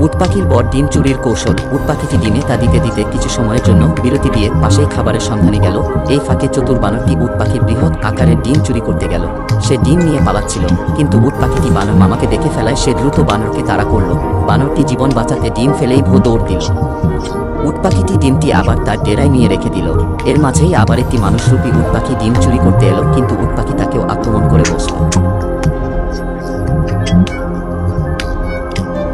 উট পাখির বর ডিম চুরির কৌশল। উট পাখিটি ডিমে তা দিতে দিতে কিছু সময়ের জন্য বিরতি দিয়ে পাশেই খাবারের সন্ধানে গেল। এই ফাঁকে চতুর বানরটি উট পাখির বৃহৎ আকারের ডিম চুরি করতে গেল। সে ডিম নিয়ে পালাচ্ছিল, কিন্তু উট পাখিটি বানর মামাকে দেখে ফেলায় সে দ্রুত বানরকে তাড়া করল। বানরটি জীবন বাঁচাতে ডিম ফেলেই ভো দৌড় দিল। উট পাখিটি ডিমটি আবার তার ডেরায় নিয়ে রেখে দিল। এর মাঝেই আবার একটি মানুষরূপী উট পাখি ডিম চুরি করতে এলো, কিন্তু উট পাখি তাকেও আক্রমণ করে বসল।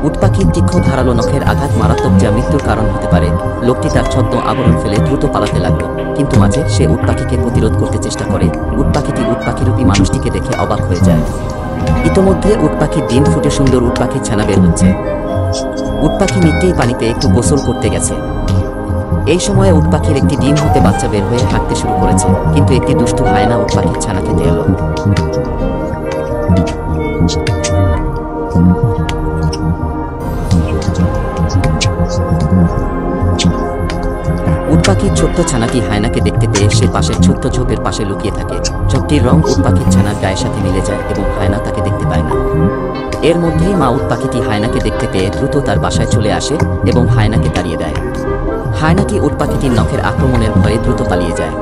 উট পাখির তীক্ষ্ণ ধারালো নখের আঘাত মারাত্মক, যা মৃত্যুর কারণ হতে পারে। লোকটি তার ছদ্ম আবরণ ফেলে দ্রুত পালাতে লাগলো, কিন্তু মাঝে সে উট পাখিকে প্রতিরোধ করতে চেষ্টা করে। উট পাখিটি উট পাখিরূপী মানুষটিকে দেখে অবাক হয়ে যায়। ইতোমধ্যে উট পাখির ডিম ফুটে সুন্দর উট পাখির ছানা বের হচ্ছে। উট পাখি নিত্যেই পানিতে একটু গোসল করতে গেছে। এই সময়ে উট পাখির একটি ডিম হতে বাচ্চা বের হয়ে হাঁটতে শুরু করেছে, কিন্তু একটি দুষ্টু হায়না উট পাখির ছানা খেতে এলো। উট পাখির ছোট্ট ছানাটি হায়নাকে দেখতে পেয়ে সে পাশের ছোট্ট ঝোপের পাশে লুকিয়ে থাকে। ঝোপটির রং উট পাখির ছানার গায়ের সাথে মিলে যায় এবং হায়না তাকে দেখতে পায় না। এর মধ্যেই মা উট পাখিটি হায়নাকে দেখতে পেয়ে দ্রুত তার বাসায় চলে আসে এবং হায়নাকে তাড়িয়ে দেয়। হায়নাটি উট পাখিটির নখের আক্রমণের ভয়ে দ্রুত পালিয়ে যায়।